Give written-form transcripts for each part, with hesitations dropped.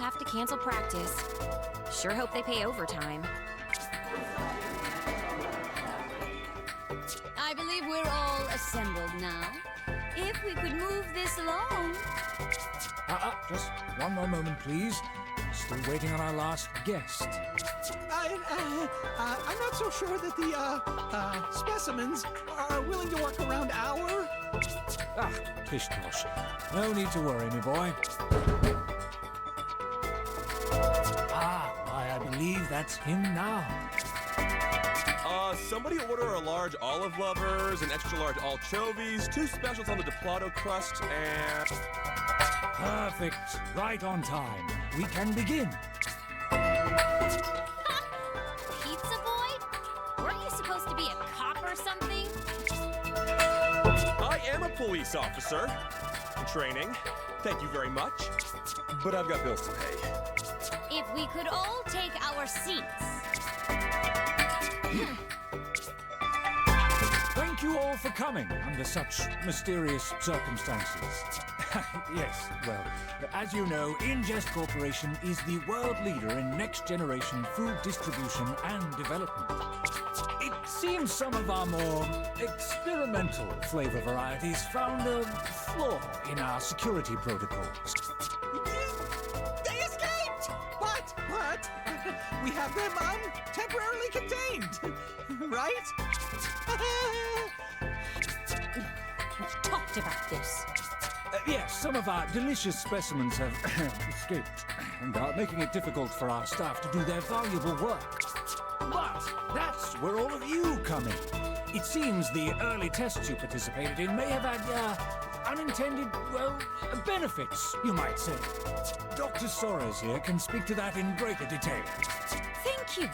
have to cancel practice. Sure hope they pay overtime. I believe we're all assembled now. If we could move this along. Just one more moment, please. Still waiting on our last guest. I'm not so sure that the specimens are willing to work around our... Tish tosh. No need to worry, me boy. Why, I believe that's him now. Somebody order a large olive lovers, an extra large anchovies, 2 specials on the Diplado crust, and... Perfect. Right on time. We can begin. Pizza boy? Weren't you supposed to be a cop or something? I am a police officer. In training. Thank you very much. But I've got bills to pay. If we could all take our seats. Thank you all for coming under such mysterious circumstances. Yes, well, as you know, Ingest Corporation is the world leader in next-generation food distribution and development. It seems some of our more experimental flavor varieties found a flaw in our security protocols. They escaped! But, we have them, temporarily contained, right? We've talked about this. Yes, some of our delicious specimens have escaped and are making it difficult for our staff to do their valuable work. But that's where all of you come in. It seems the early tests you participated in may have had unintended, well, benefits, you might say. Dr. Soares here can speak to that in greater detail. Thank you.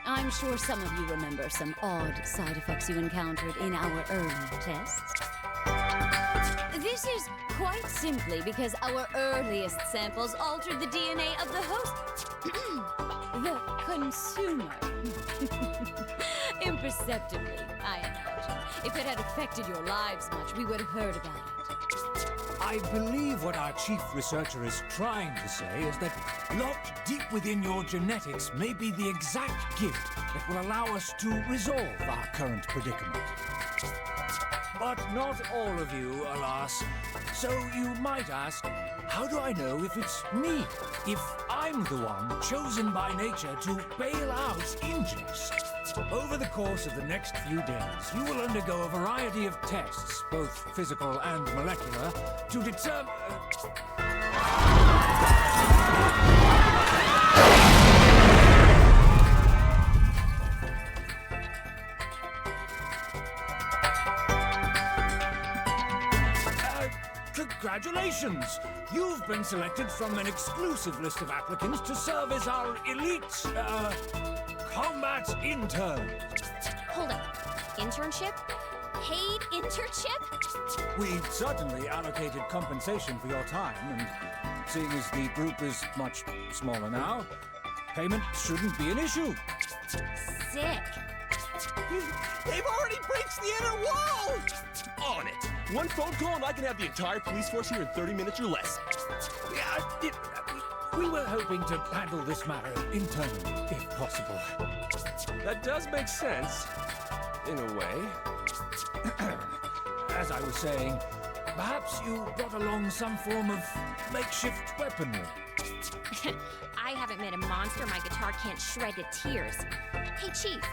I'm sure some of you remember some odd side effects you encountered in our early tests. This is quite simply because our earliest samples altered the DNA of the host, the consumer. Imperceptibly, I imagine. If it had affected your lives much, we would have heard about it. I believe what our chief researcher is trying to say is that locked deep within your genetics may be the exact gift that will allow us to resolve our current predicament. But not all of you, alas. So you might ask, how do I know if it's me? If I'm the one chosen by nature to bail out Ingest? Over the course of the next few days, you will undergo a variety of tests, both physical and molecular, to determine... Congratulations! You've been selected from an exclusive list of applicants to serve as our elite, combat intern. Hold up. Internship? Paid internship? We certainly allocated compensation for your time, and seeing as the group is much smaller now, payment shouldn't be an issue. Sick. They've already breached the inner wall! On it! One phone call and I can have the entire police force here in 30 minutes or less. We were hoping to handle this matter internally, if possible. That does make sense, in a way. As I was saying, perhaps you brought along some form of makeshift weaponry. I haven't met a monster my guitar can't shred to tears. Hey, Chief,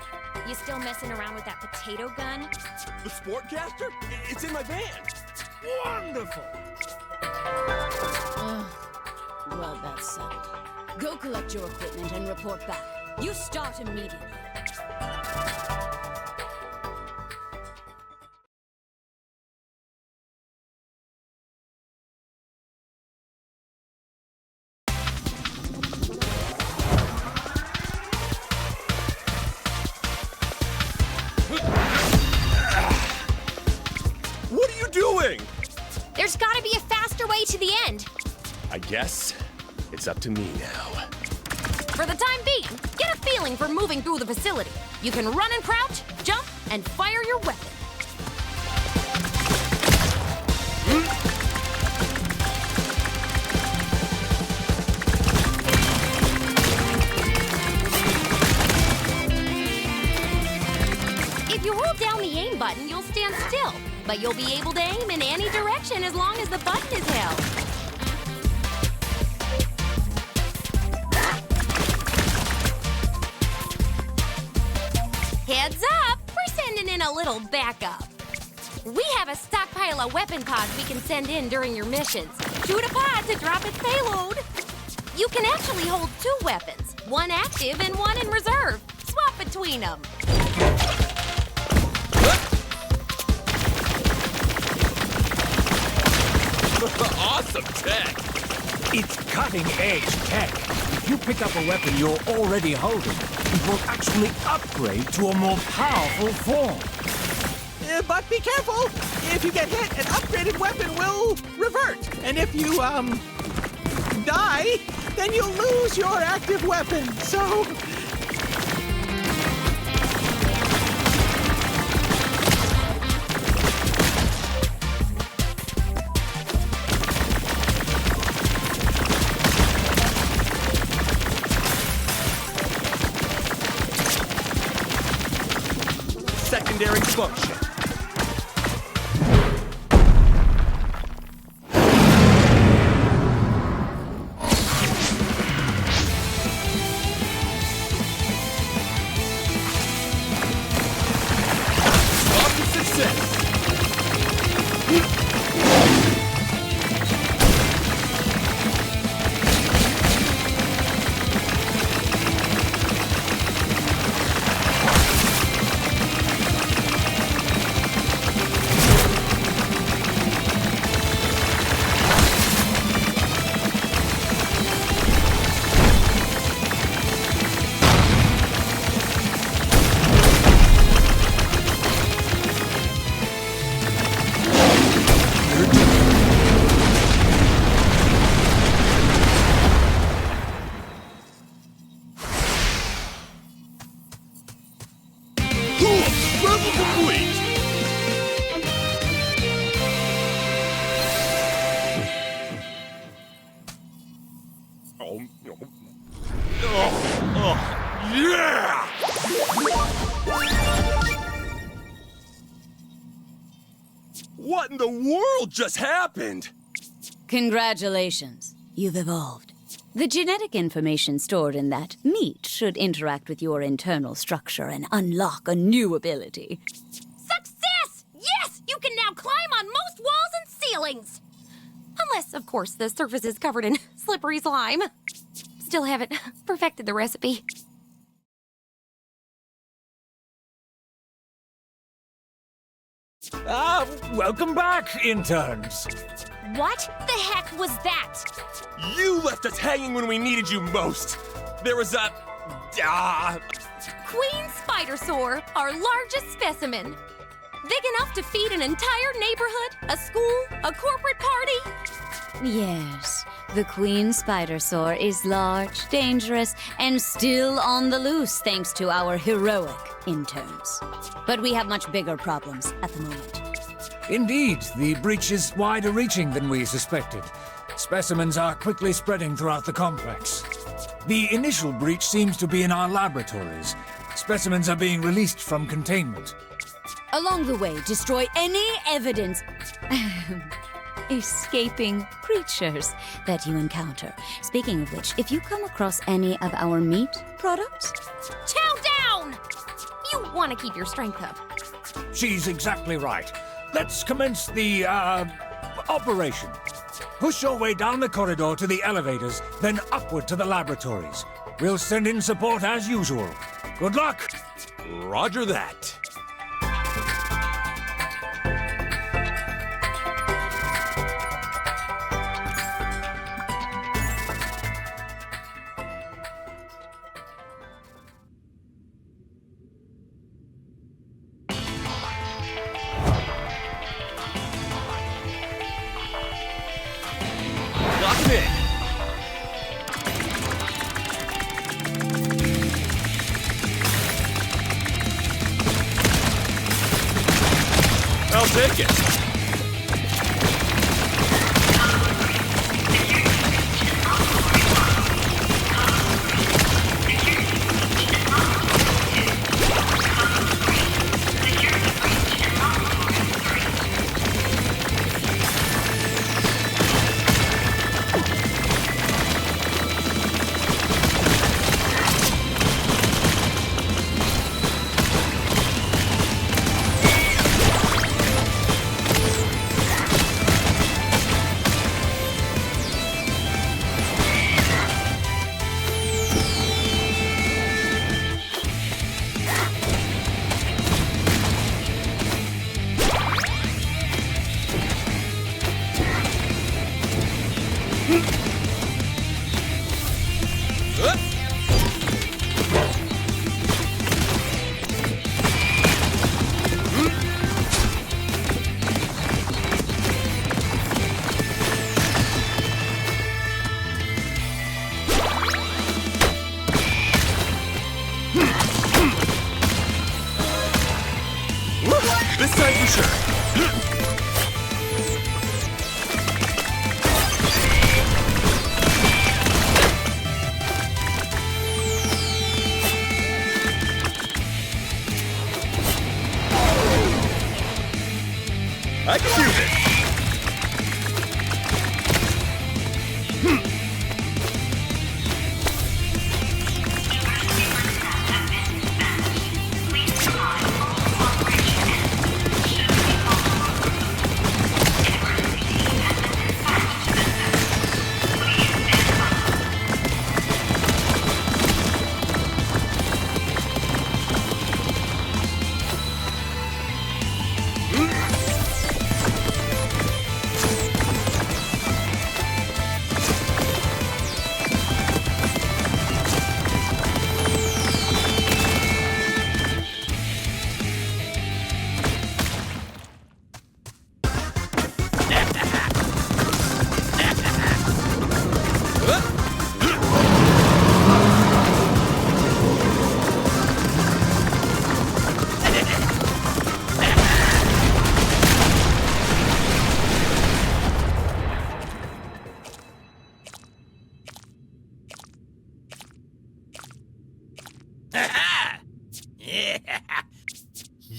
you still messing around with that potato gun? The Sportcaster? It's in my van. Wonderful! Well, that's settled. Go collect your equipment and report back. You start immediately. What are you doing? There's gotta be a faster way to the end. I guess it's up to me now. For the time being, get a feeling for moving through the facility. You can run and crouch, jump, and fire your weapon. If you hold down the aim button, you'll stand still. But you'll be able to aim in any direction as long as the button is held. Heads up! We're sending in a little backup. We have a stockpile of weapon pods we can send in during your missions. Shoot a pod to drop its payload. You can actually hold 2 weapons, one active and one in reserve. Swap between them. Awesome tech! It's cutting-edge tech. If you pick up a weapon you're already holding, it will actually upgrade to a more powerful form. But be careful! If you get hit, an upgraded weapon will revert. And if you, die, then you'll lose your active weapon. So... Secondary function. Yeah! What in the world just happened? Congratulations. You've evolved. The genetic information stored in that meat should interact with your internal structure and unlock a new ability. Success! Yes! You can now climb on most walls and ceilings! Unless, of course, the surface is covered in slippery slime. Still haven't perfected the recipe. Welcome back, interns. What the heck was that? You left us hanging when we needed you most. There was a... Queen Spidersaurs, our largest specimen. Big enough to feed an entire neighborhood, a school, a corporate party. Yes, the Queen Spidersaurs is large, dangerous, and still on the loose thanks to our heroic interns. But we have much bigger problems at the moment. Indeed, the breach is wider reaching than we suspected. Specimens are quickly spreading throughout the complex. The initial breach seems to be in our laboratories. Specimens are being released from containment. Along the way, destroy any evidence escaping creatures that you encounter. Speaking of which, if you come across any of our meat products... Chow down! You want to keep your strength up. She's exactly right. Let's commence the, operation. Push your way down the corridor to the elevators, then upward to the laboratories. We'll send in support as usual. Good luck! Roger that. I'll take it. This side for sure. I can do this.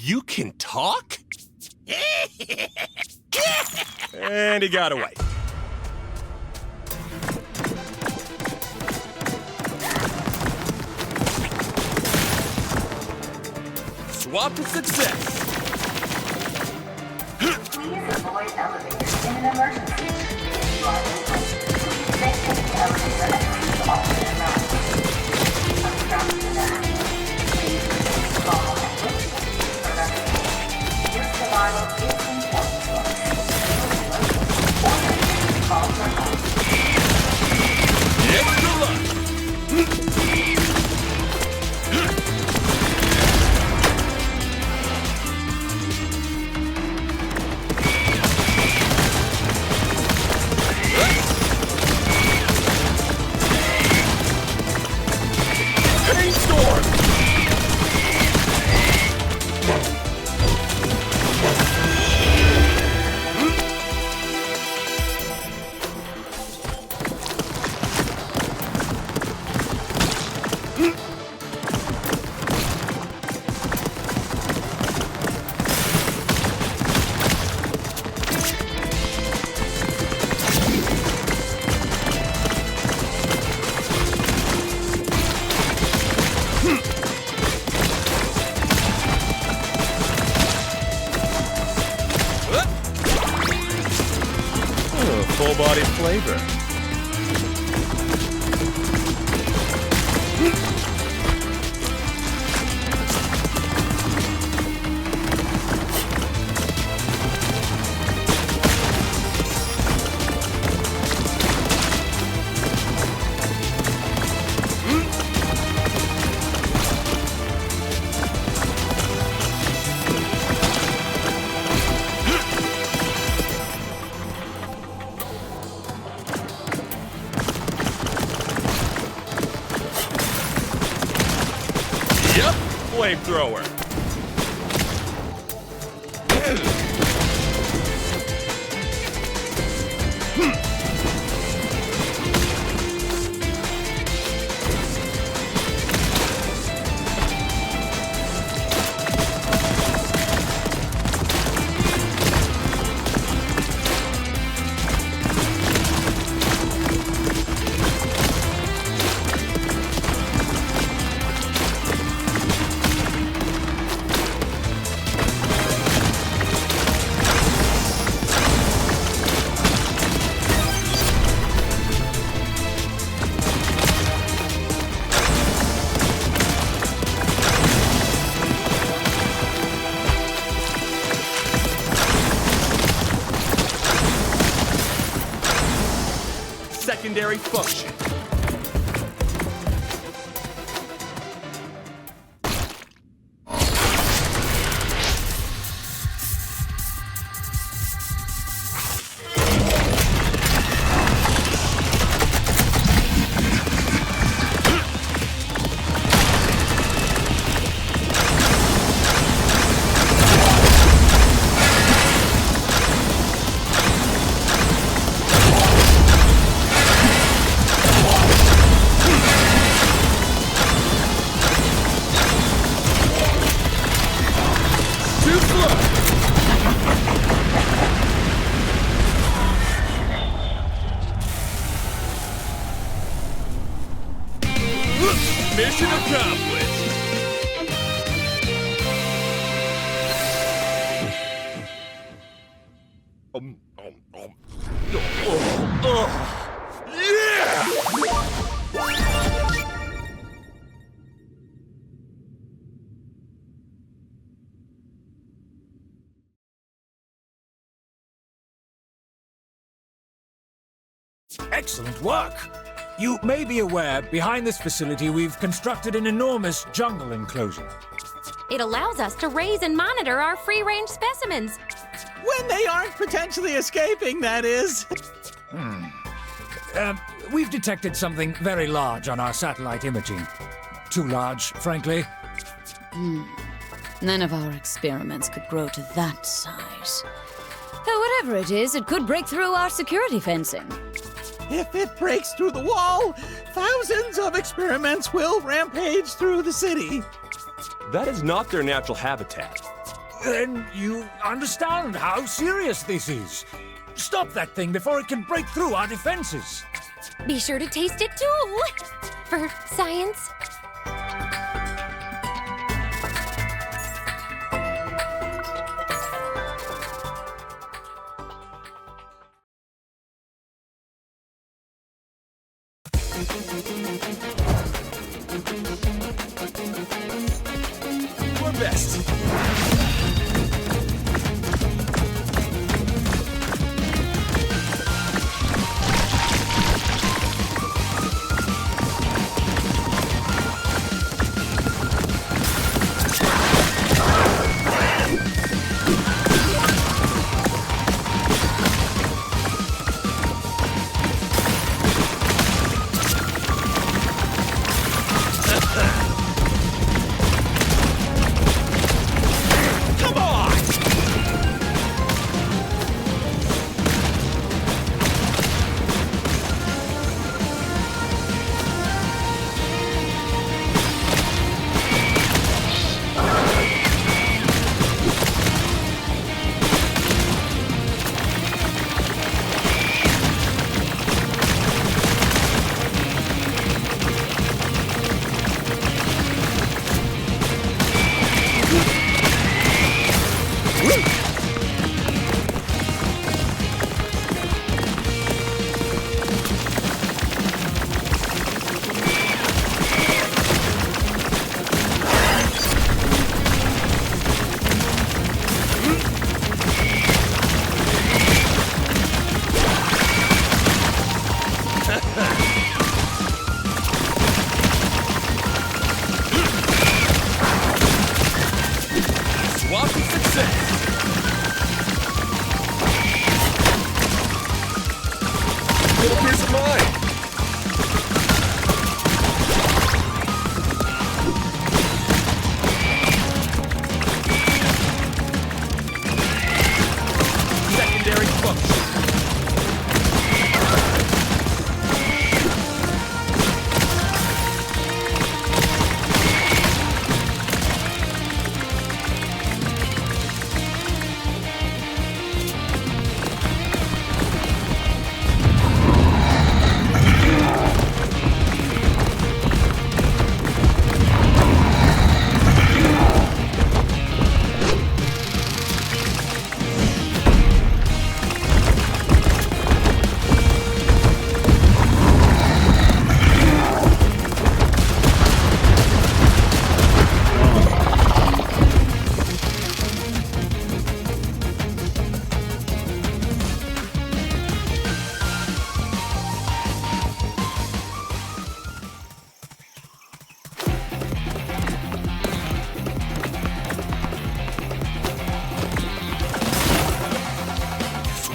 You can talk? And he got away. Swap to success. Please avoid elevators in an emergency. If you are able, stay in the elevator and leave all the around. Obstruct the access. Please call and wait for rescue. Your survival is important to us. Or call for help. Extra luck. Full-body flavor. Yep, flamethrower. Secondary function. Excellent work! You may be aware, behind this facility we've constructed an enormous jungle enclosure. It allows us to raise and monitor our free-range specimens. When they aren't potentially escaping, that is. We've detected something very large on our satellite imaging. Too large, frankly. None of our experiments could grow to that size. Though whatever it is, it could break through our security fencing. If it breaks through the wall, thousands of experiments will rampage through the city. That is not their natural habitat. Then you understand how serious this is. Stop that thing before it can break through our defenses. Be sure to taste it too, for science. We're best.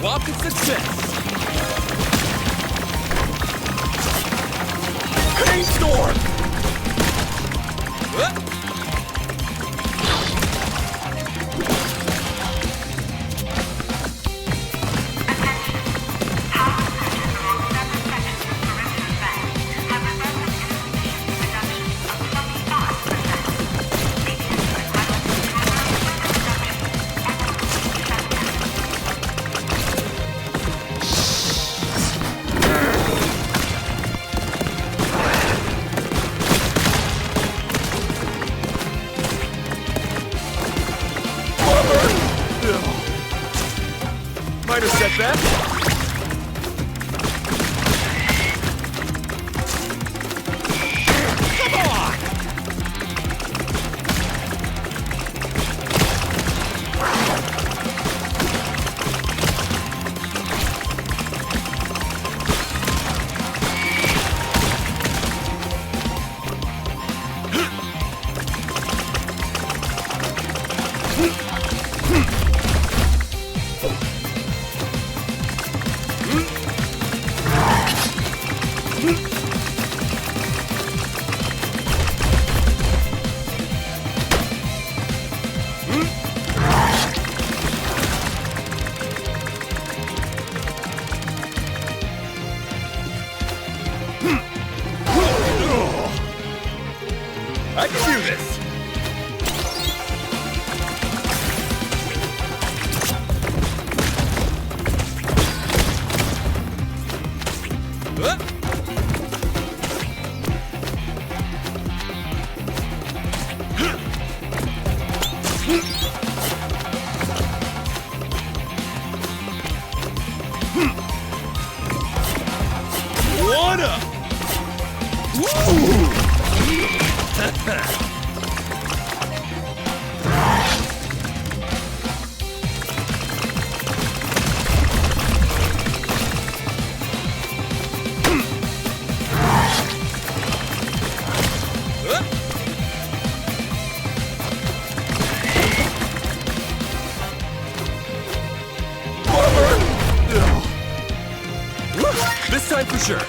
Rocket success! Brainstorm! Minor setback. I can do this! Wanna! Woo! This time for sure.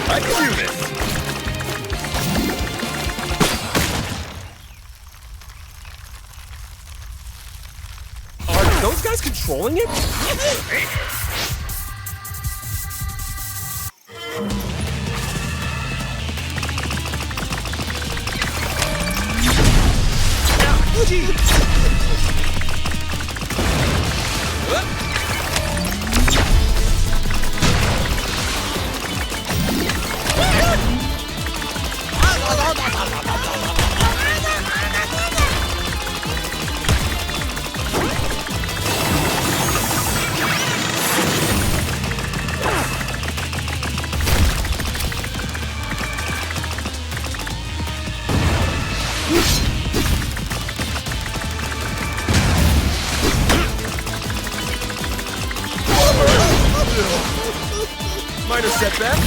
I can do this! Are those guys controlling it? Minor setback.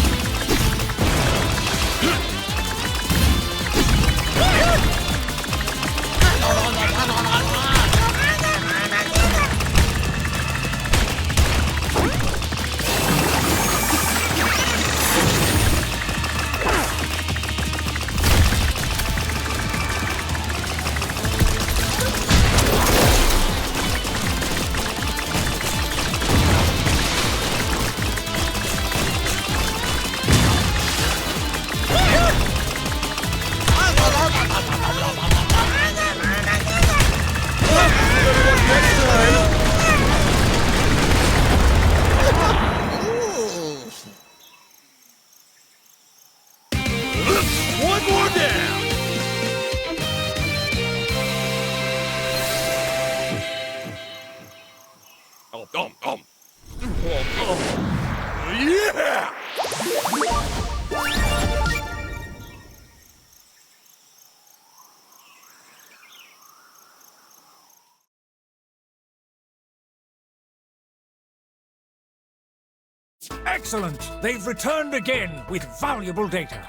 Excellent! They've returned again with valuable data.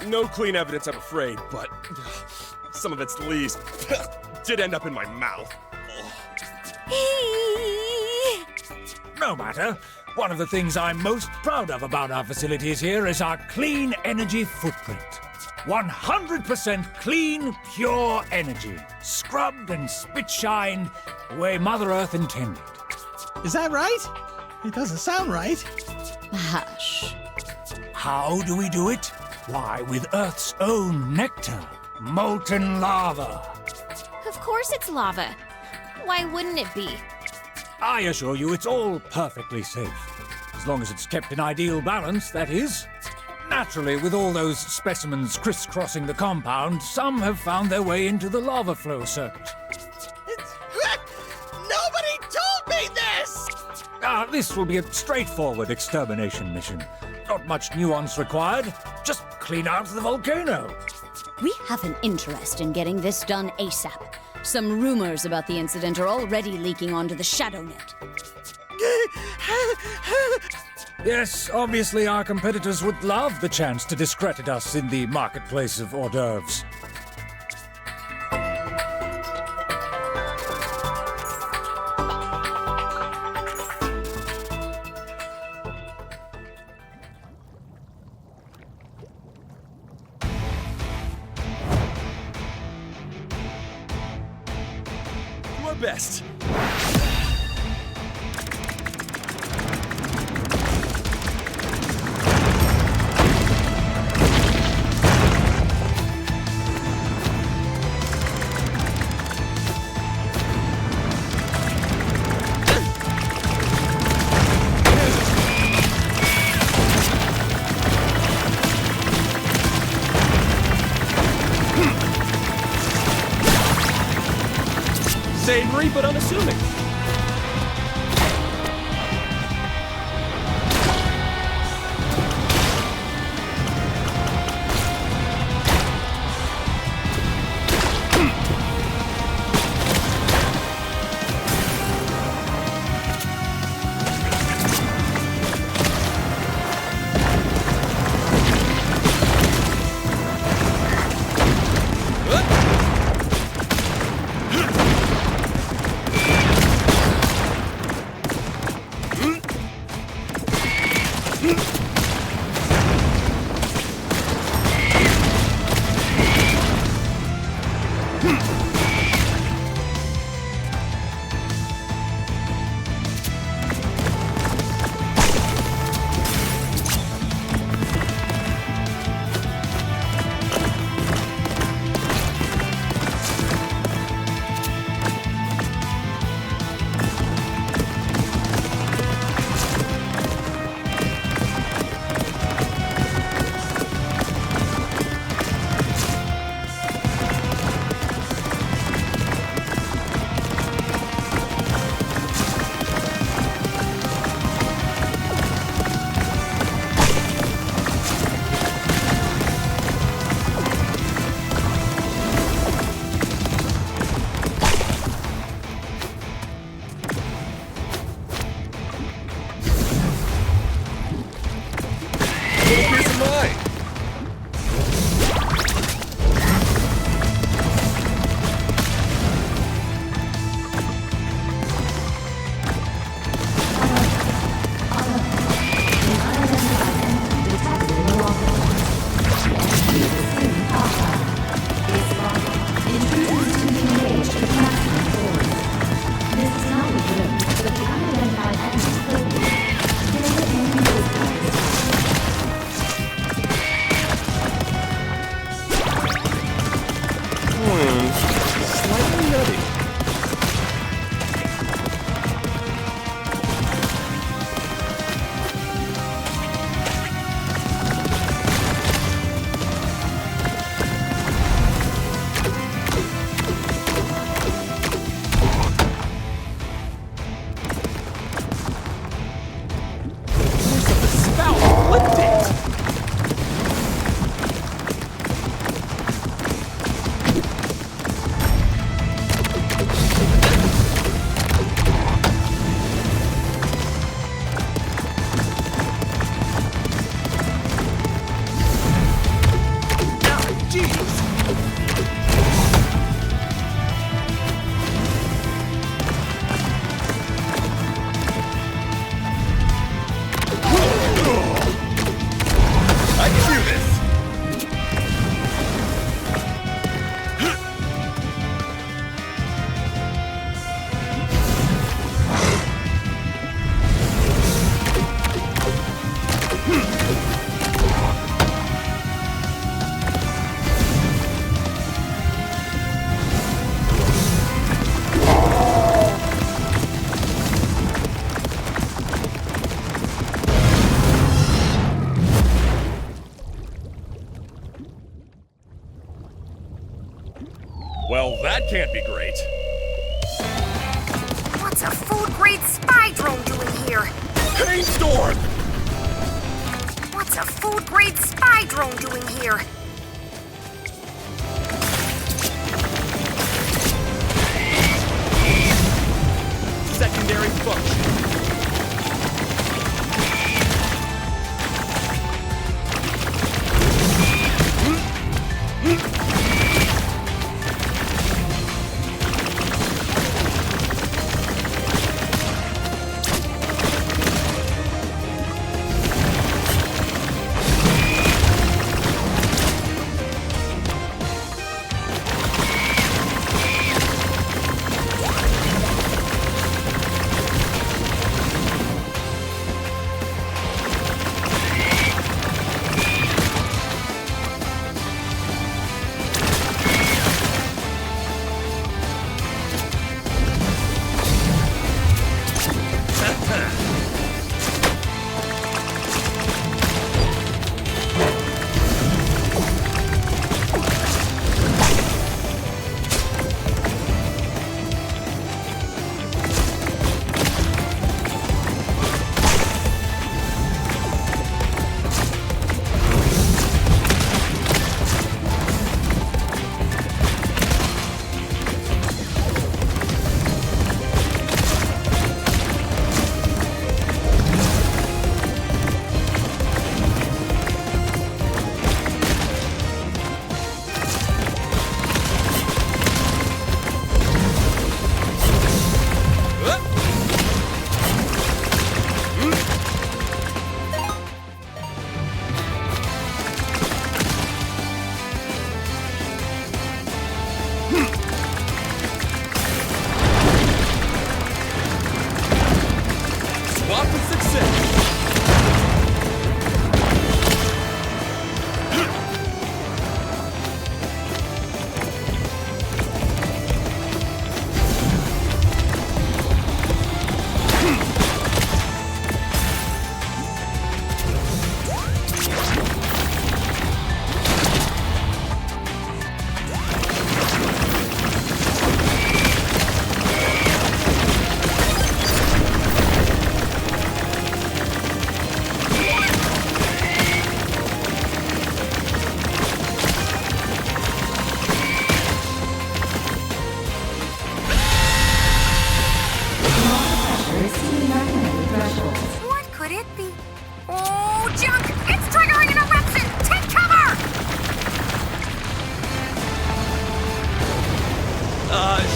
No clean evidence, I'm afraid, but some of its leaves did end up in my mouth. No matter. One of the things I'm most proud of about our facilities here is our clean energy footprint. 100% clean, pure energy. Scrubbed and spit-shined the way Mother Earth intended. Is that right? It doesn't sound right. Hush. How do we do it? Why, with Earth's own nectar. Molten lava. Of course it's lava. Why wouldn't it be? I assure you it's all perfectly safe. As long as it's kept in ideal balance, that is. Naturally, with all those specimens crisscrossing the compound, some have found their way into the lava flow circuit. Nobody told me this! This will be a straightforward extermination mission. Not much nuance required. Just clean out the volcano. We have an interest in getting this done ASAP. Some rumors about the incident are already leaking onto the shadow net. Yes, obviously our competitors would love the chance to discredit us in the marketplace of hors d'oeuvres. Do our best. Savory but unassuming. can't be great. What's a food-grade spy drone doing here? Rainstorm! What's a food-grade spy drone doing here? Secondary function.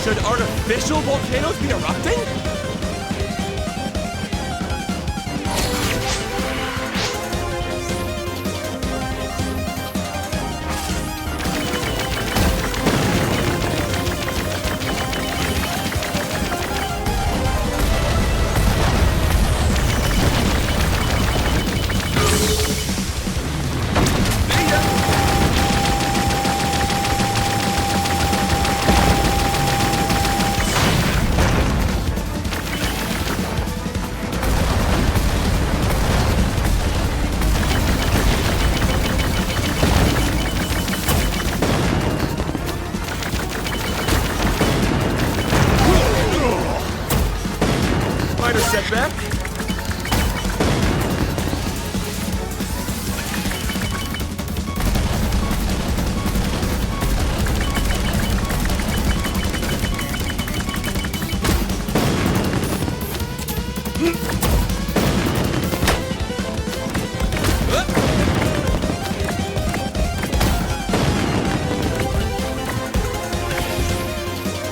Should artificial volcanoes be erupting? Minor setback.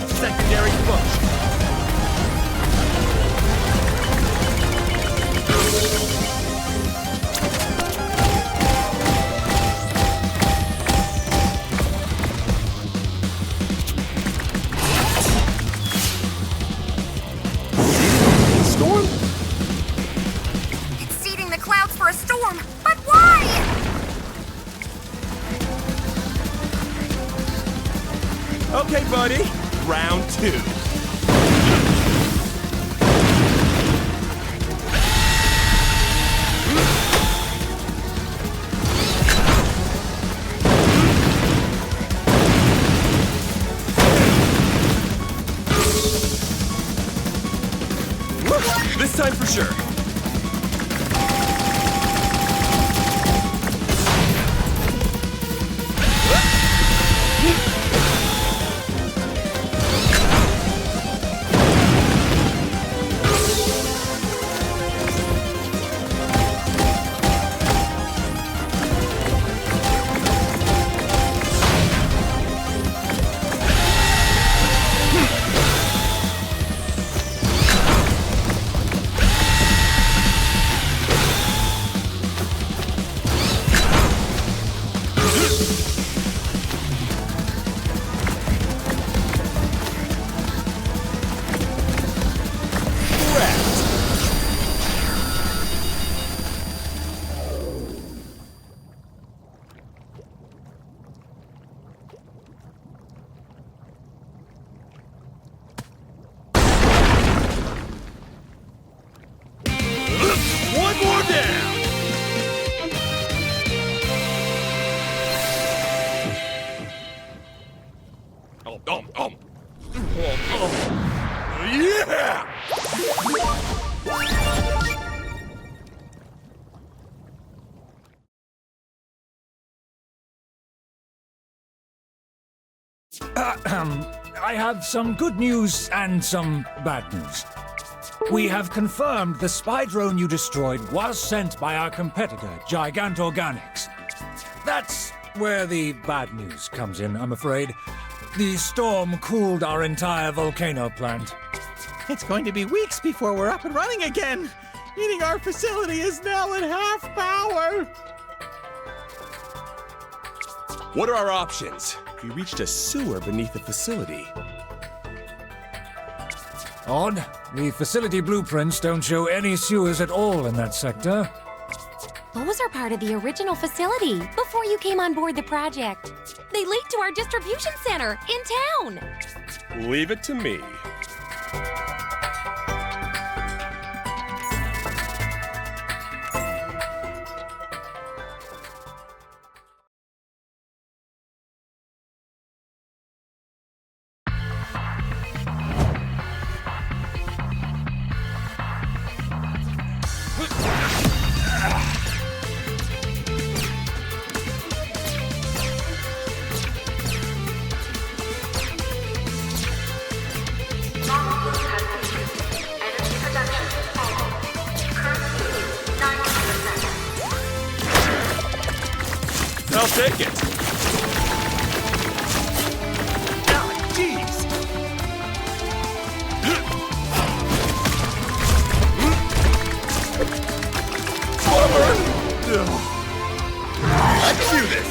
Secondary function. Storm? It's seeding the clouds for a storm, but why? Okay, buddy. Round 2. This time for sure. One more down! Yeah! I have some good news and some bad news. We have confirmed the spy drone you destroyed was sent by our competitor, Gigantorganics. That's where the bad news comes in, I'm afraid. The storm cooled our entire volcano plant. It's going to be weeks before we're up and running again, meaning our facility is now at half power. What are our options? We reached a sewer beneath the facility. Odd. The facility blueprints don't show any sewers at all in that sector. Those are part of the original facility before you came on board the project. They lead to our distribution center in town. Leave it to me. I'll take it. Ah, jeez. Bummer. I can do this.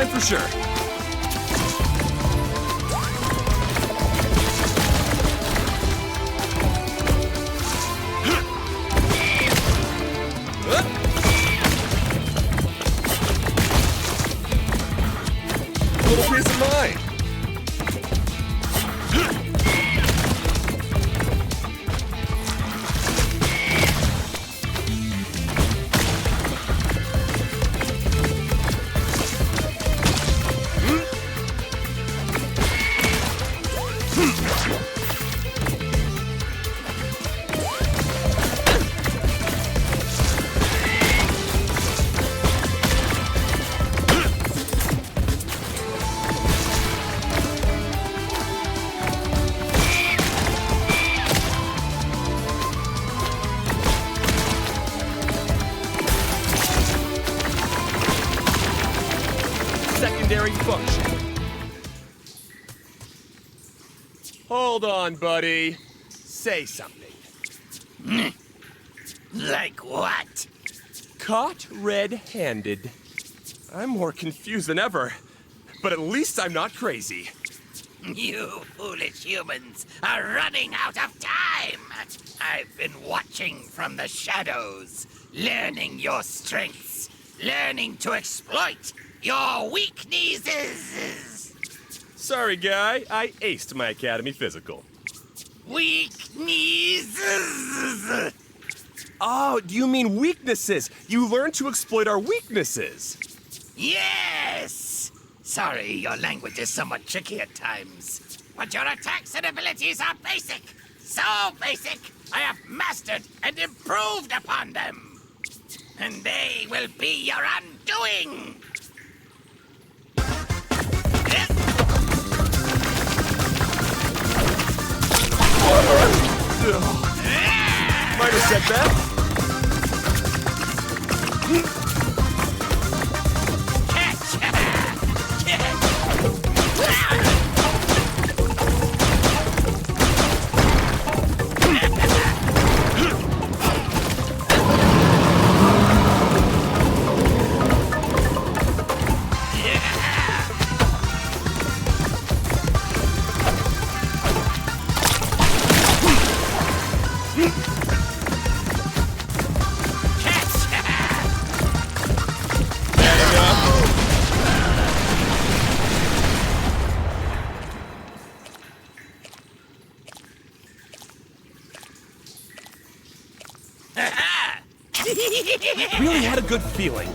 time for sure. Little piece of mind. Secondary function. Hold on, buddy. Say something. Like what? Caught red-handed. I'm more confused than ever, but at least I'm not crazy. You foolish humans are running out of time! I've been watching from the shadows, learning your strengths, learning to exploit your weaknesses! Sorry, guy. I aced my academy physical. Weaknesses! Oh, do you mean weaknesses? You learn to exploit our weaknesses. Yes! Sorry, your language is somewhat tricky at times, but your attacks and abilities are basic. So basic, I have mastered and improved upon them. And they will be your undoing. Minor setback. Really had a good feeling.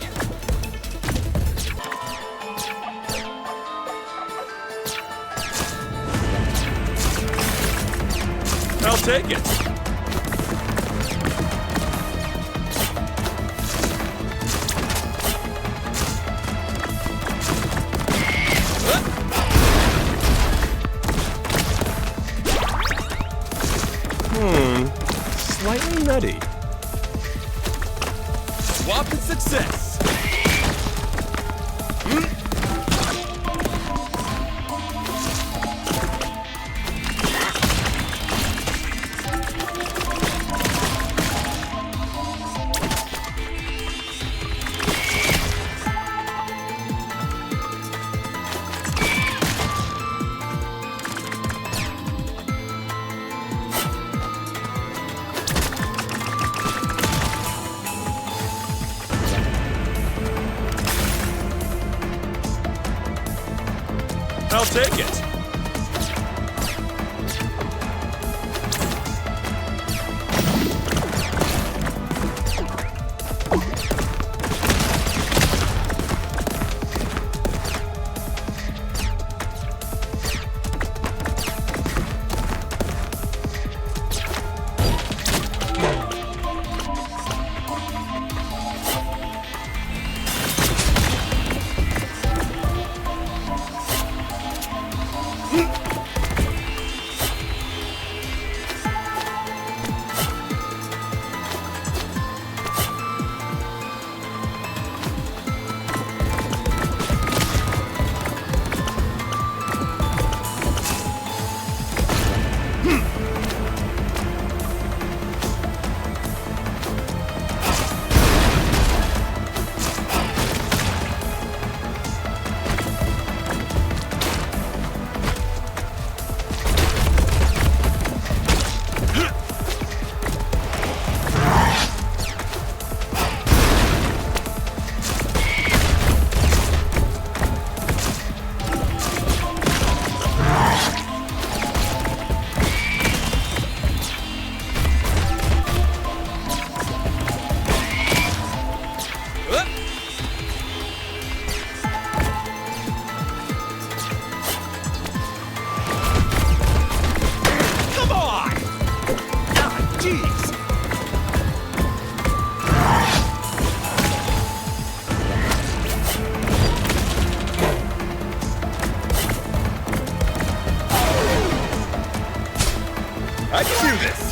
I'll take it. Slightly nutty. Swap and success. I'll take it. Jeez! I can do this!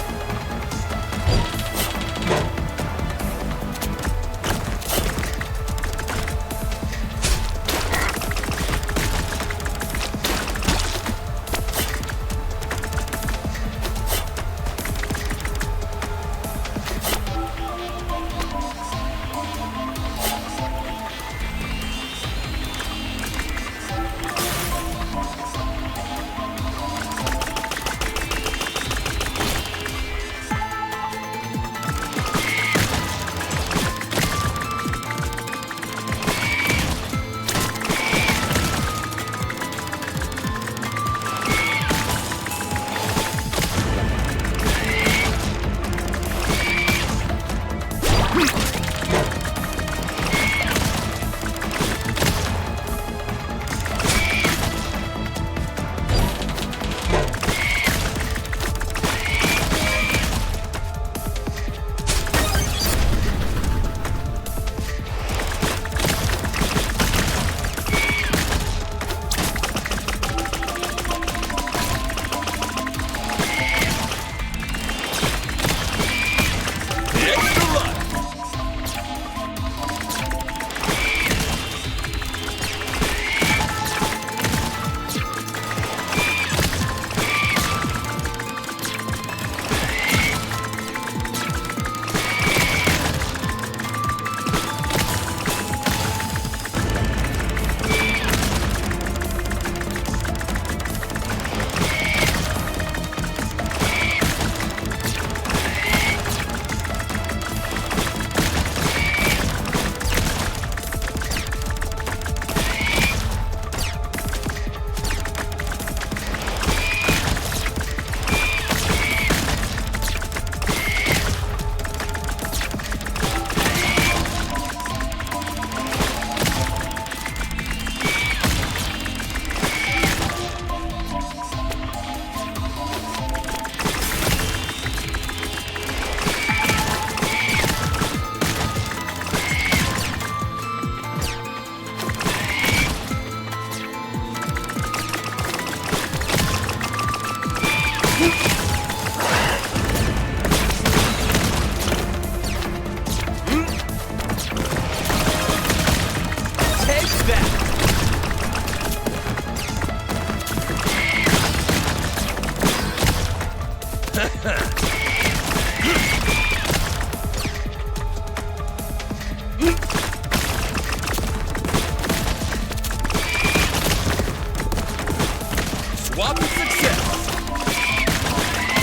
Swap success.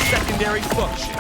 Secondary function.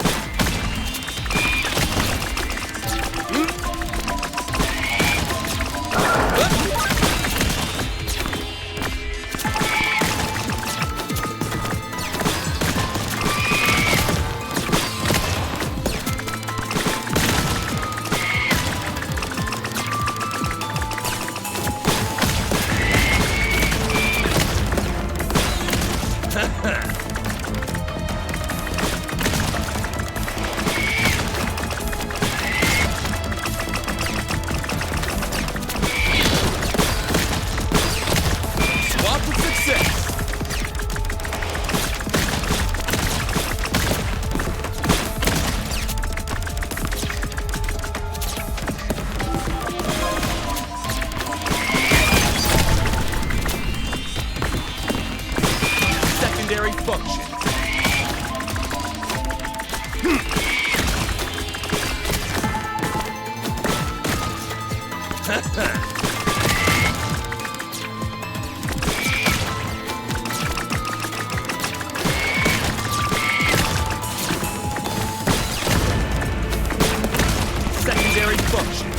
Function. Secondary function.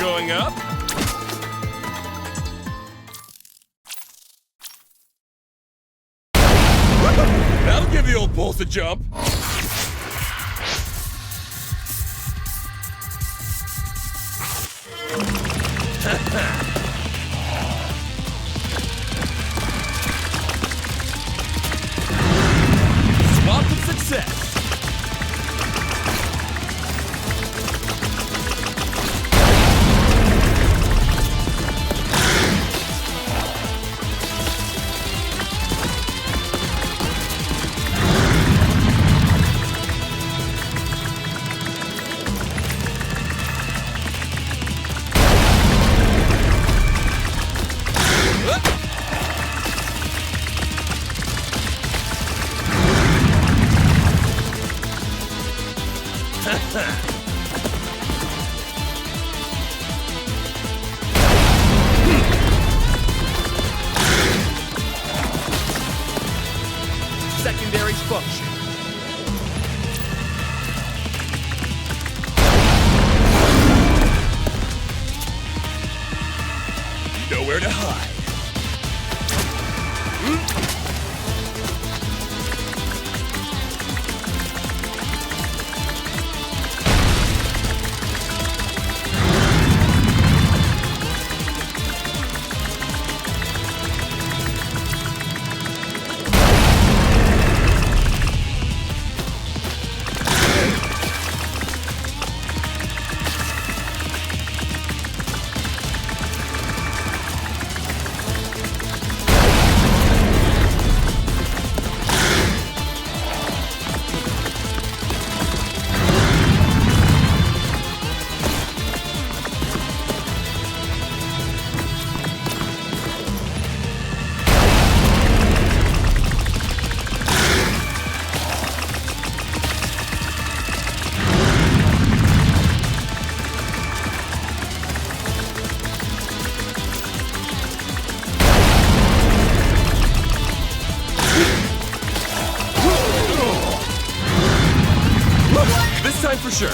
going up. That'll give the old pulse a jump. Swap of success. Secondary function. Nowhere to hide. This time for sure.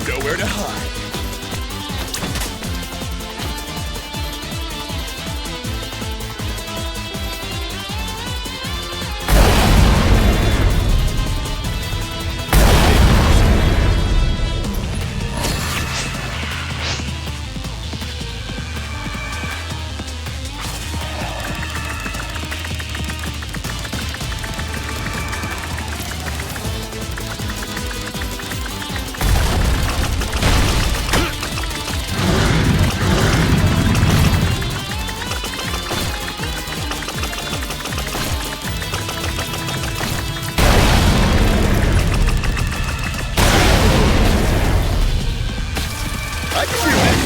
Nowhere to hide. I can do this!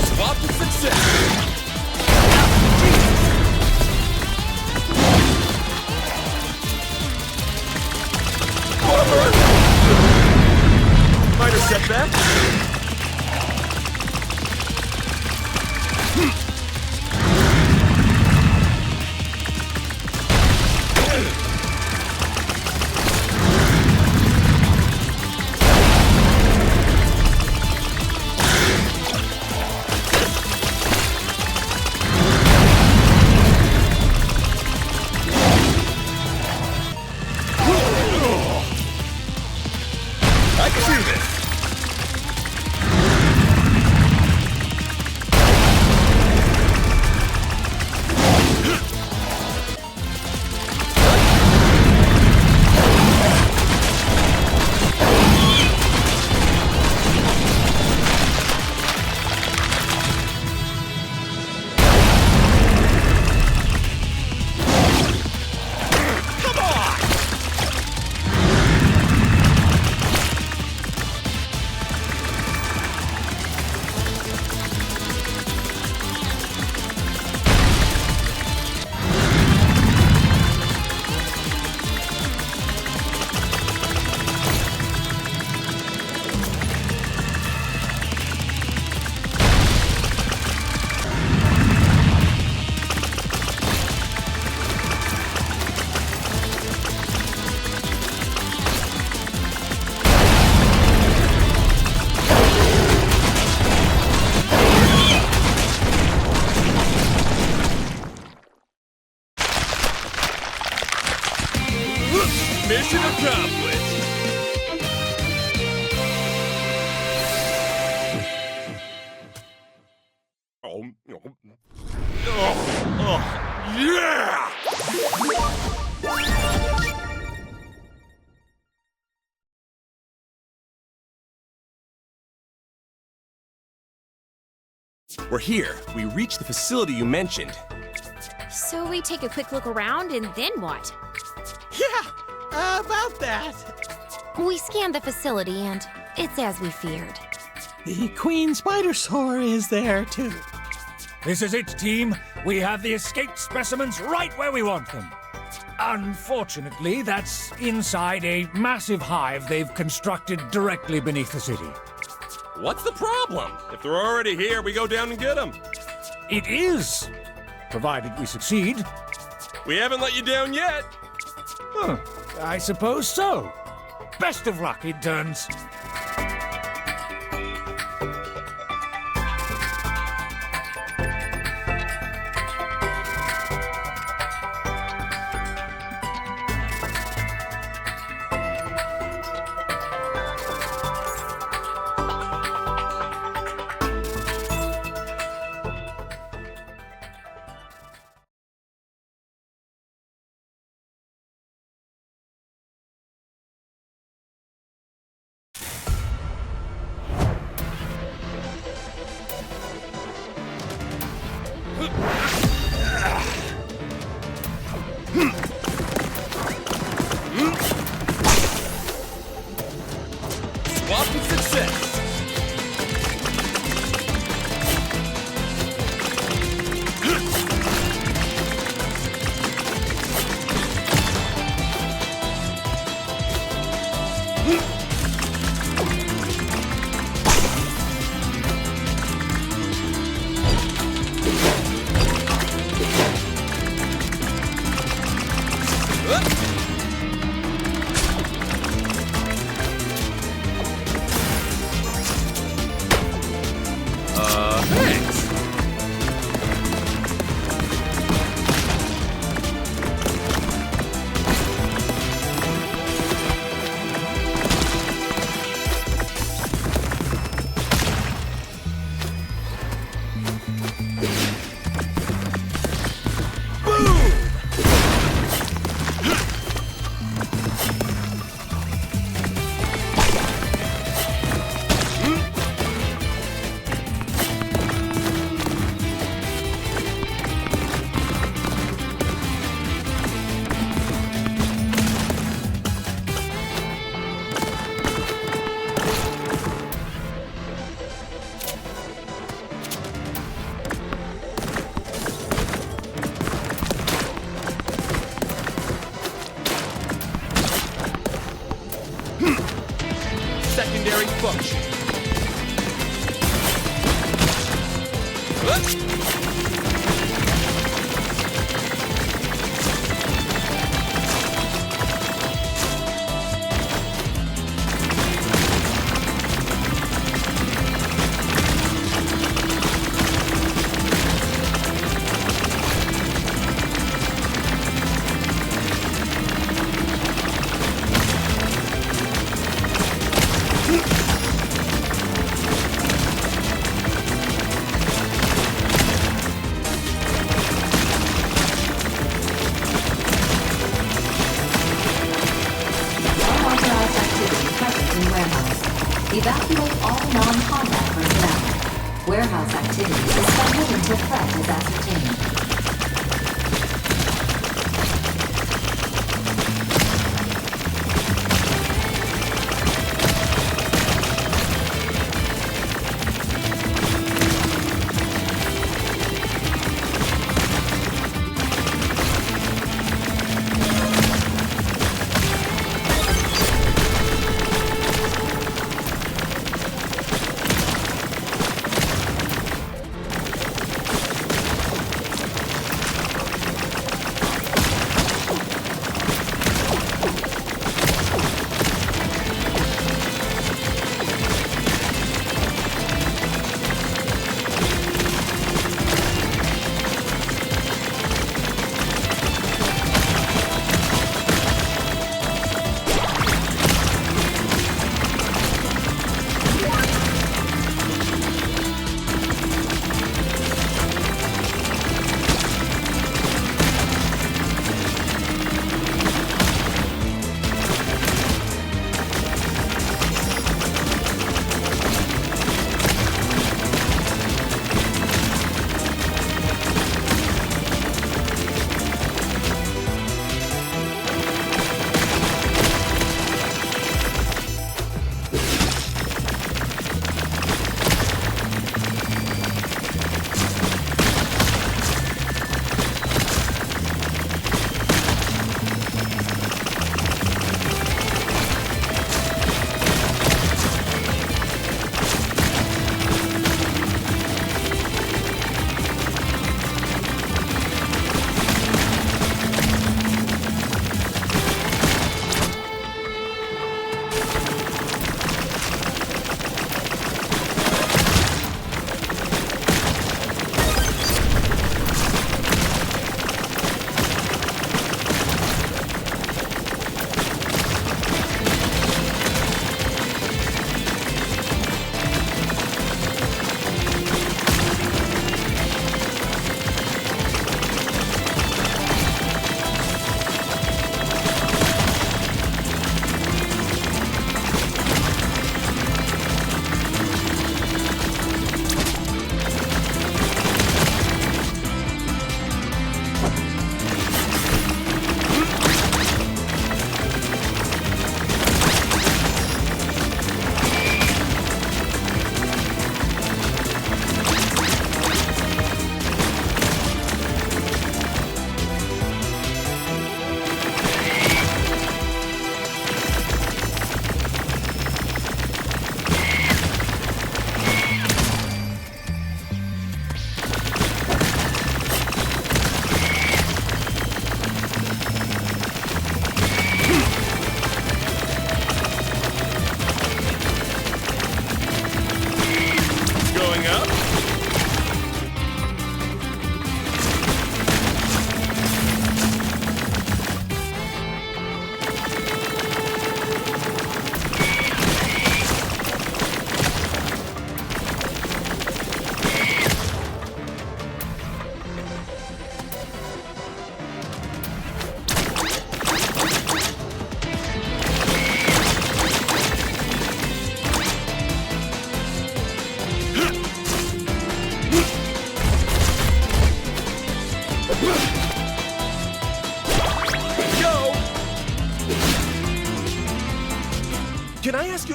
Swap of success! Minor setback. I can do this! Mission accomplished! Yeah! We're here. We reached the facility you mentioned. So we take a quick look around and then what? Yeah, about that. We scanned the facility and it's as we feared. The Queen Spidersaur is there, too. This is it, team. We have the escaped specimens right where we want them. Unfortunately, that's inside a massive hive they've constructed directly beneath the city. What's the problem? If they're already here, we go down and get them. It is, provided we succeed. We haven't let you down yet. Huh, I suppose so. Best of luck, interns. Swap and success. Thanks. Secondary function. Unauthorized activity present in warehouse. Evacuate all non-combat personnel. Warehouse activity suspended until threat is ascertained.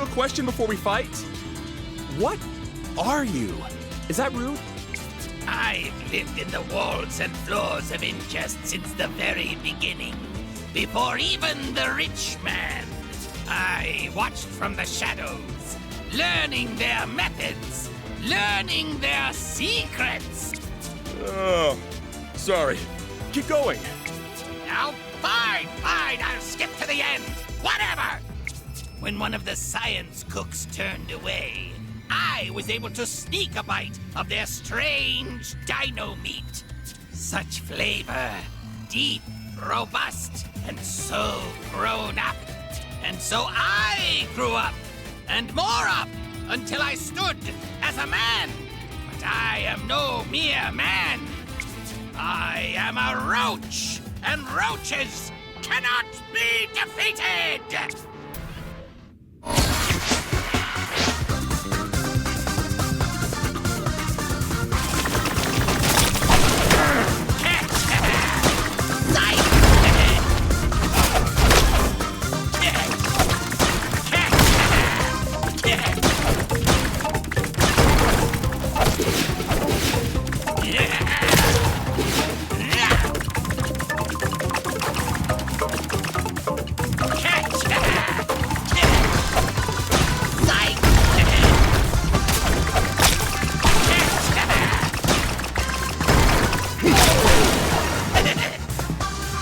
you a question before we fight? What are you? Is that rude? I've lived in the walls and floors of Ingest since the very beginning. Before even the rich man. I watched from the shadows, learning their methods, learning their secrets. Oh, sorry. Keep going. Now, fine, I'll skip to the end. Whatever! When one of the science cooks turned away, I was able to sneak a bite of their strange dino meat. Such flavor, deep, robust, and so grown up. And so I grew up, and more up, until I stood as a man. But I am no mere man. I am a roach, and roaches cannot be defeated!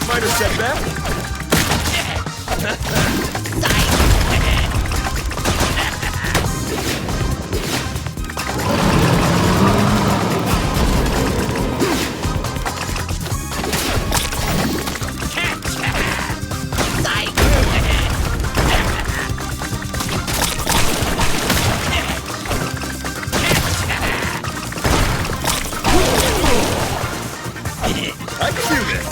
Minor setback. I can do this.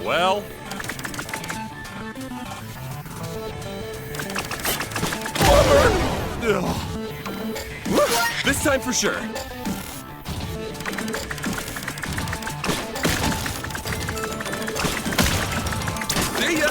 Well, this time for sure. See ya.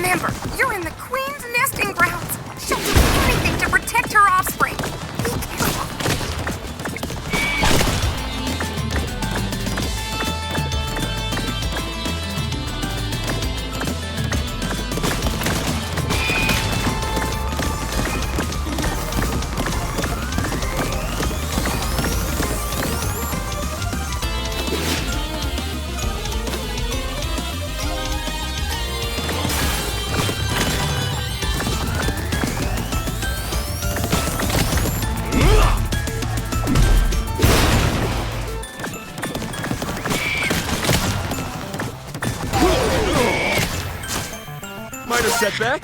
Remember, you're in the Queen's nesting grounds. She'll do anything to protect her offspring. Be careful. Minor setback.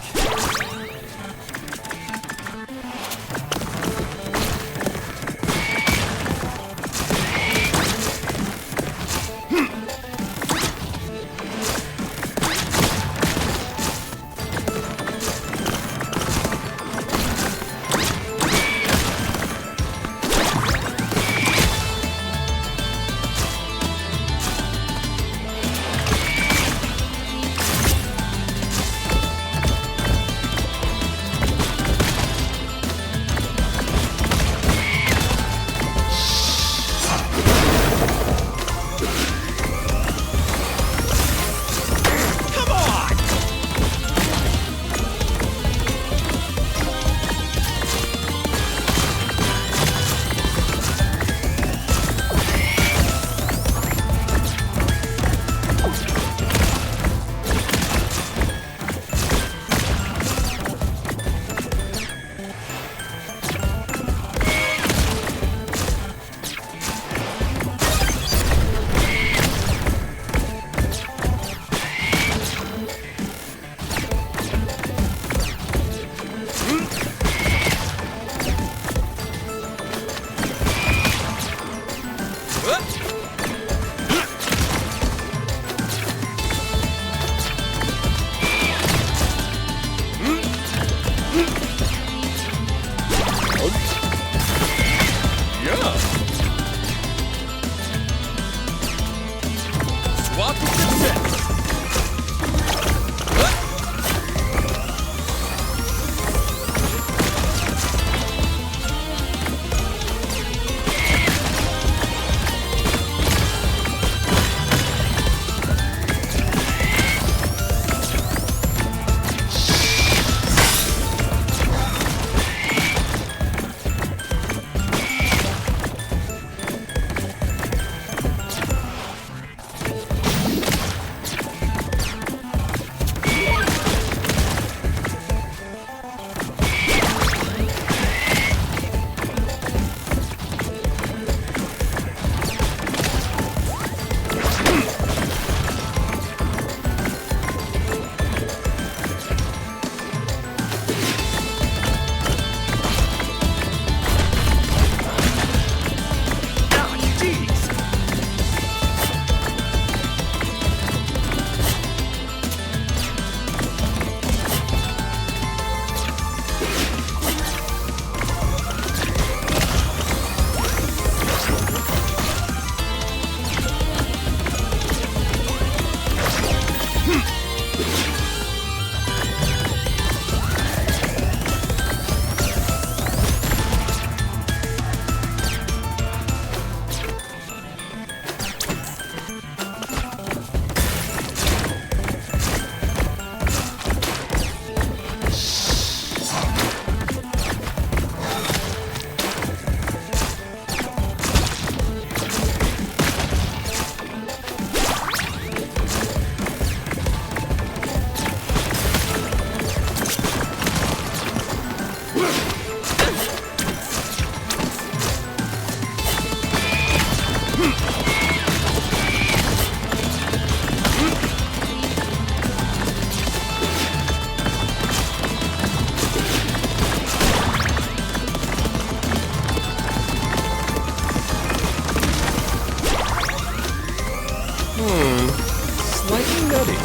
Slightly nutty.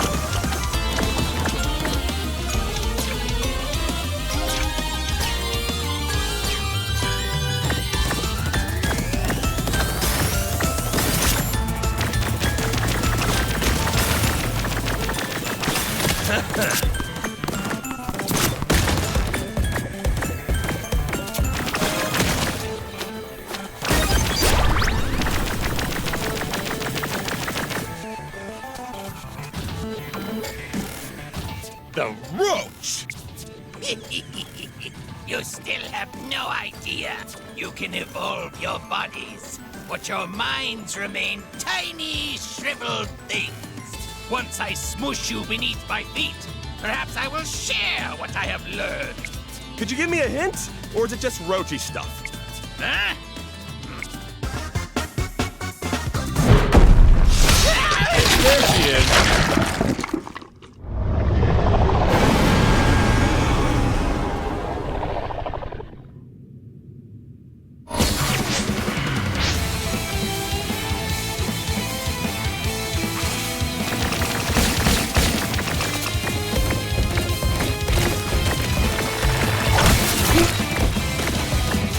The roach! You still have no idea. You can evolve your bodies, but your minds remain tiny, shriveled things. Once I smoosh you beneath my feet, perhaps I will share what I have learned. Could you give me a hint? Or is it just roachy stuff? Huh? There she is!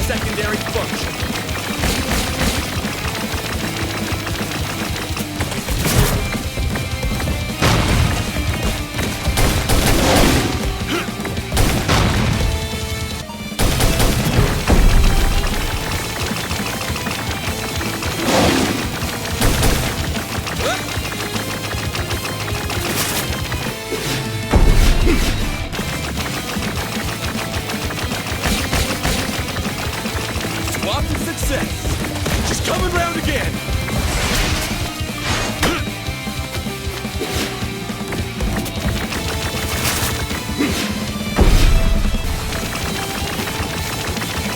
Secondary function. Lots of success. She's coming round again.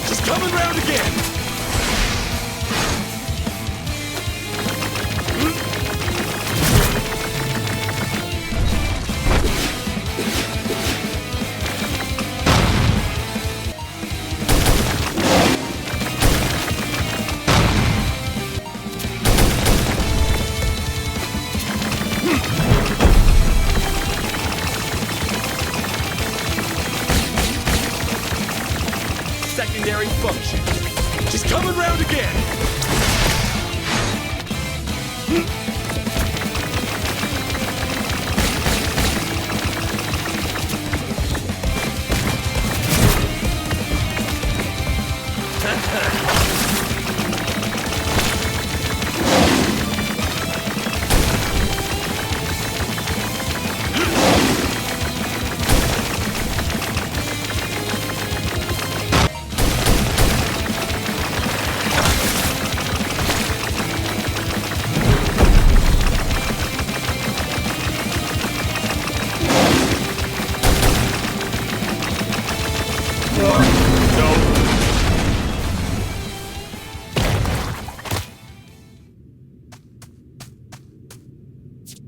She's coming round again. Secondary function. She's coming round again.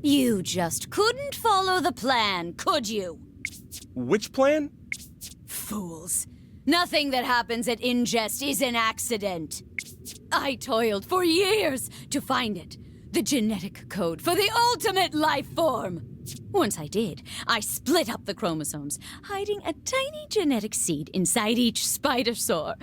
You just couldn't follow the plan, could you? Which plan? Fools. Nothing that happens at Ingest is an accident. I toiled for years to find it. The genetic code for the ultimate life form. Once I did, I split up the chromosomes, hiding a tiny genetic seed inside each Spidersaur.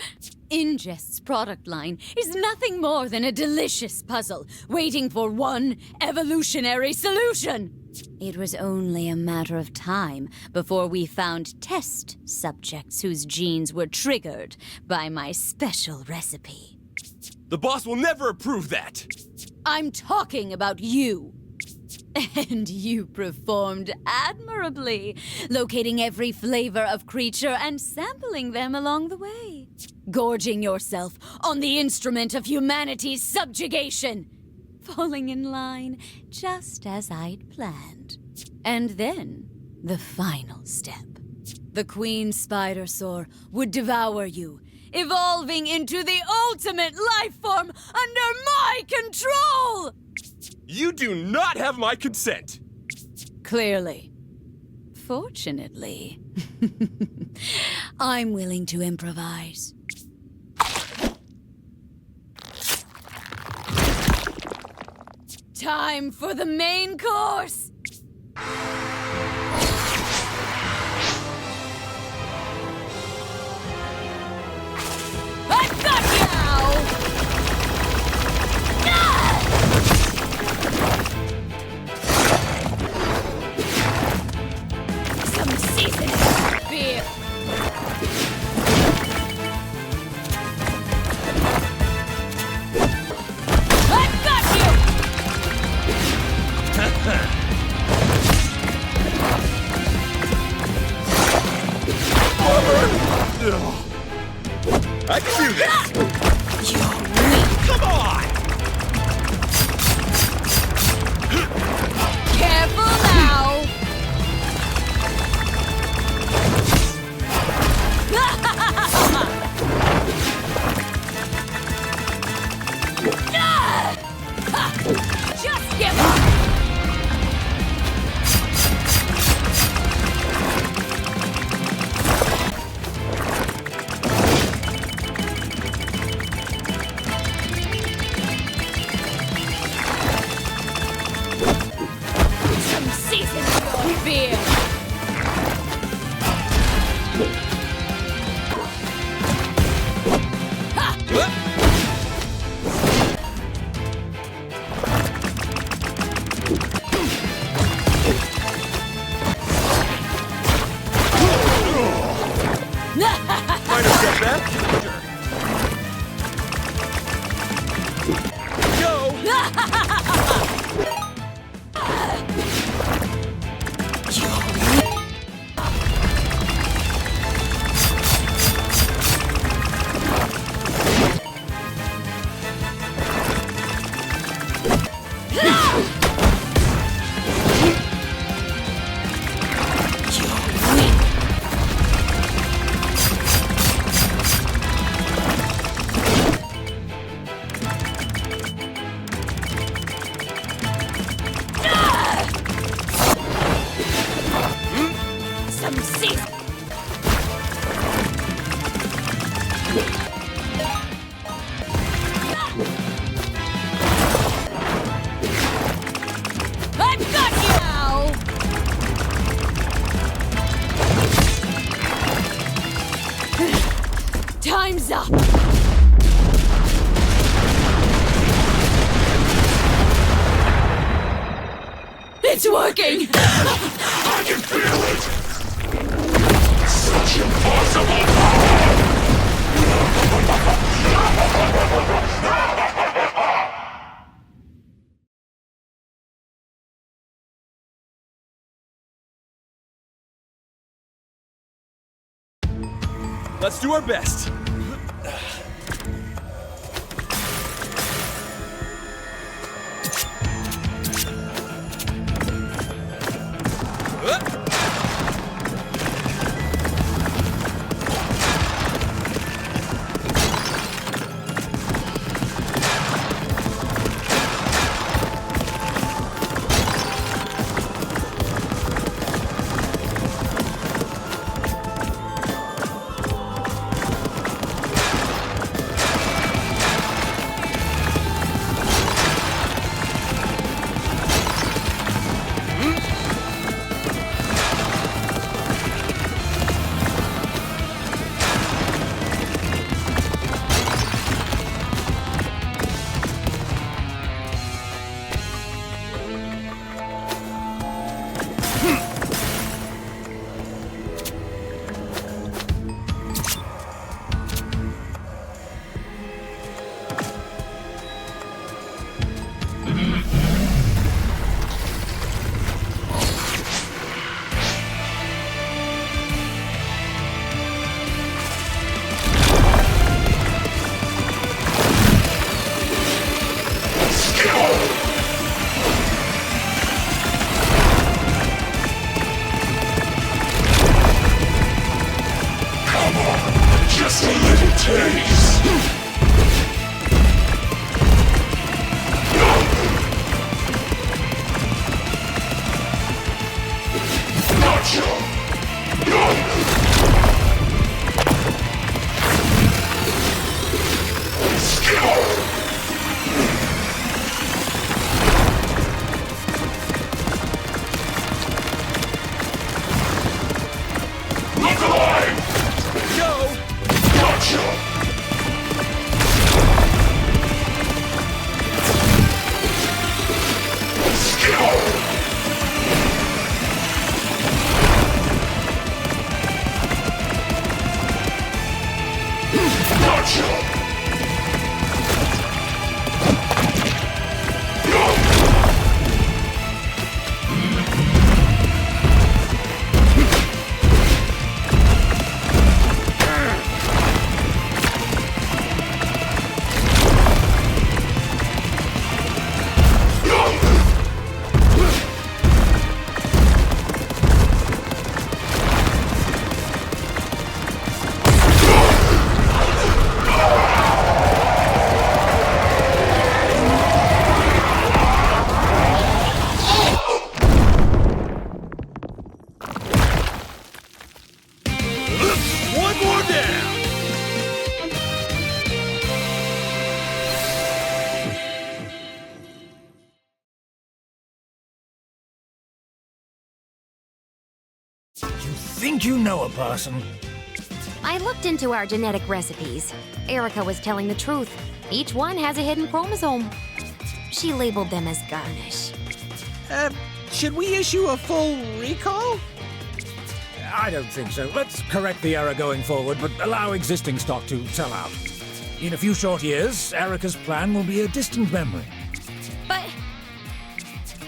Ingest's product line is nothing more than a delicious puzzle, waiting for one evolutionary solution. It was only a matter of time before we found test subjects whose genes were triggered by my special recipe. The boss will never approve that. I'm talking about you. And you performed admirably, locating every flavor of creature and sampling them along the way. Gorging yourself on the instrument of humanity's subjugation. Falling in line just as I'd planned. And then, the final step. The Queen Spidersaur would devour you, evolving into the ultimate life form under my control! You do not have my consent. Clearly. Fortunately. I'm willing to improvise. Time for the main course! I've got you now! Some seasoned beer. I've got you! I can do this! You're weak. Come on! Careful now! Just give up. Some seasoned your beer. Minor setback. Go! Some season. I've got you now! Time's up! It's working! I can feel it! Such impossible power! Let's do our best. Just a little taste. Look alive! Go! Gotcha! think you know a person. I looked into our genetic recipes. Erica was telling the truth. Each one has a hidden chromosome. She labeled them as garnish. Should we issue a full recall? I don't think so. Let's correct the error going forward, but allow existing stock to sell out. In a few short years, Erica's plan will be a distant memory. But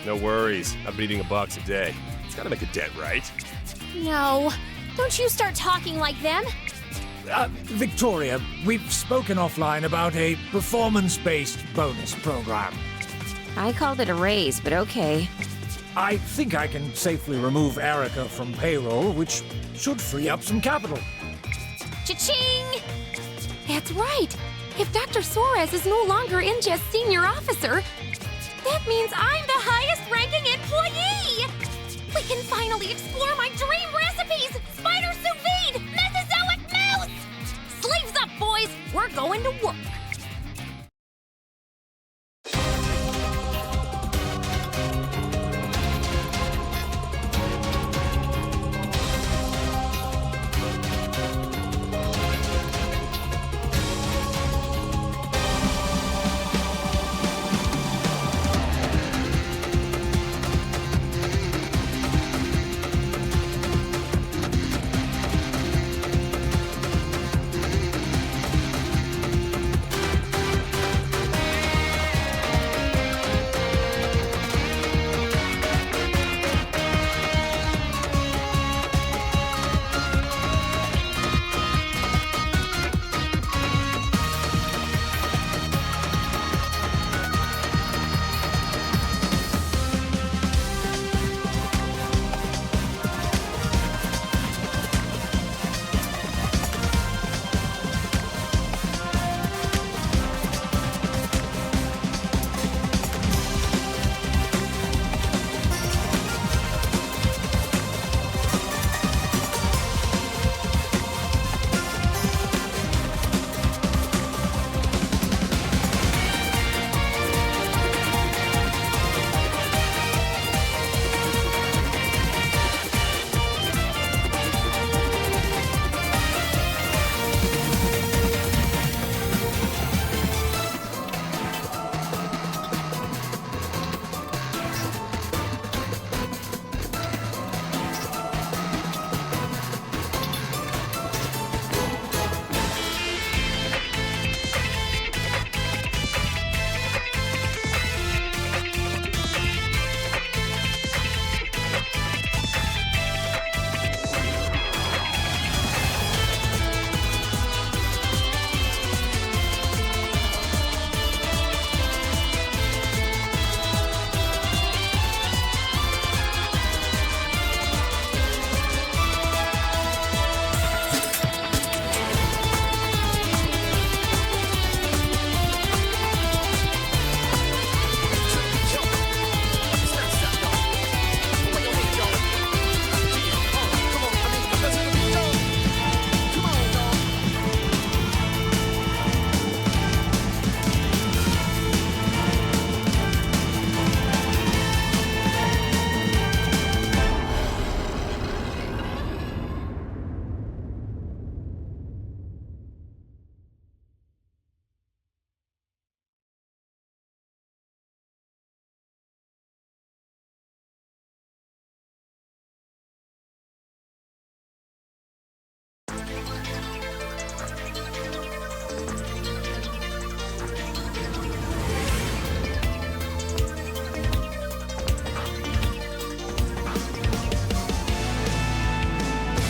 No worries. I'm eating a box a day. It's gotta make a dent, right? no, don't you start talking like them. Victoria, we've spoken offline about a performance-based bonus program. I called it a raise, but okay. I think I can safely remove Erica from payroll, which should free up some capital. Cha-ching! That's right. If Dr. Suarez is no longer in just senior officer, that means I'm the highest ranking employee! We can finally explore my dream recipe!